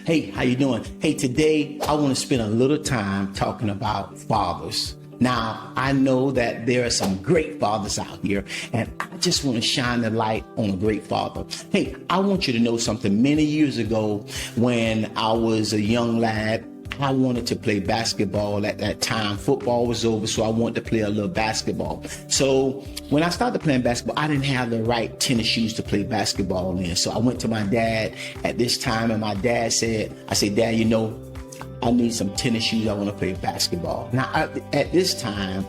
Hey, how you doing? Hey, today I want to spend a little time talking about fathers. Now, I know that there are some great fathers out here, and I just want to shine the light on a great father. Hey, I want you to know something. Many years ago, when I was a young lad, I wanted to play basketball at that time. Football was over, so I wanted to play a little basketball. So when I started playing basketball, I didn't have the right tennis shoes to play basketball in. So I went to my dad at this time, and my dad said, Dad, you know, I need some tennis shoes. I want to play basketball. Now, at this time,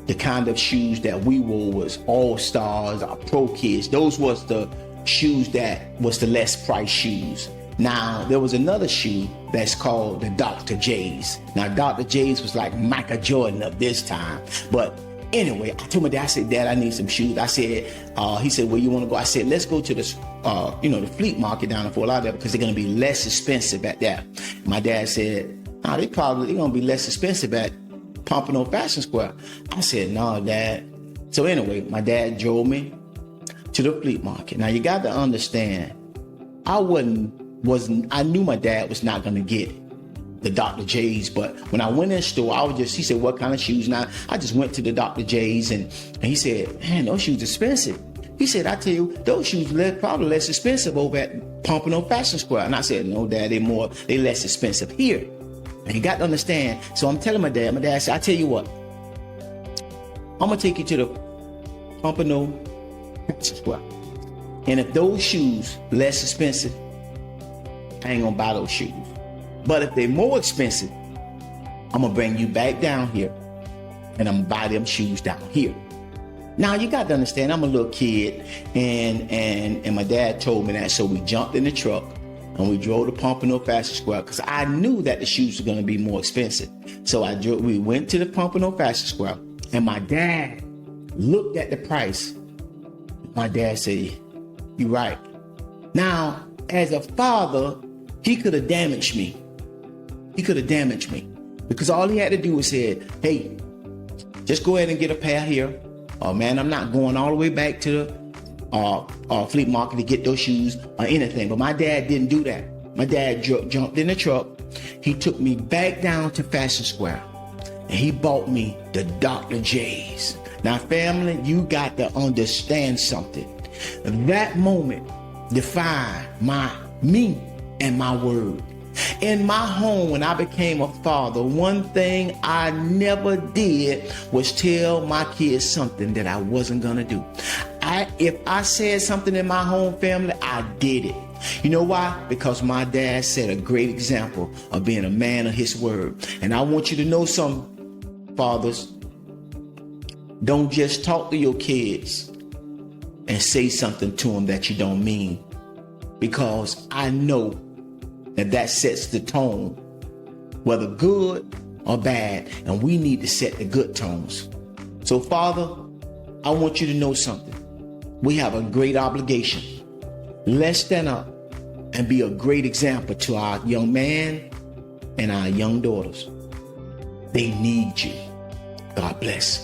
the kind of shoes that we wore was All-Stars or Pro Kids. Those was the shoes that was the less price shoes. Now, there was another shoe that's called the Dr. J's. Now, Dr. J's was like Michael Jordan of this time. But anyway, I told my dad, I said, Dad, I need some shoes. I said, he said, where you want to go? I said, let's go to the Fleet Market down in Fort Lauderdale because they're going to be less expensive at that. My dad said, no, they're going to be less expensive at Pompano Fashion Square. I said, no, Dad. So anyway, my dad drove me to the Fleet Market. Now, you got to understand, I knew my dad was not going to get the Dr. J's, but when I went in the store, he said, what kind of shoes? Now, I just went to the Dr. J's and he said, man, those shoes expensive. He said, I tell you, those shoes probably less expensive over at Pompano Fashion Square. And I said, no, Dad, they less expensive here. And you got to understand. So I'm telling my dad said, I tell you what, I'm going to take you to the Pompano Fashion Square. And if those shoes less expensive, I ain't gonna buy those shoes. But if they're more expensive, I'm gonna bring you back down here and I'm gonna buy them shoes down here. Now you got to understand, I'm a little kid and my dad told me that. So we jumped in the truck and we drove to Pompano Fashion Square because I knew that the shoes were gonna be more expensive. So we went to the Pompano Fashion Square and my dad looked at the price. My dad said, you're right. Now, as a father, he could have damaged me. He could have damaged me because all he had to do was say, hey, just go ahead and get a pair here. Oh man, I'm not going all the way back to the Fleet Market to get those shoes or anything. But my dad didn't do that. My dad jumped in the truck. He took me back down to Fashion Square and he bought me the Dr. J's. Now, family, you got to understand something. That moment defined me and my word. In my home, when I became a father, one thing I never did was tell my kids something that I wasn't gonna do. If I said something in my home family, I did it. You know why? Because my dad set a great example of being a man of his word. And I want you to know something, fathers. Don't just talk to your kids and say something to them that you don't mean. Because I know that sets the tone, whether good or bad, and we need to set the good tones. So, Father, I want you to know something. We have a great obligation. Let's stand up and be a great example to our young man and our young daughters. They need you. God bless.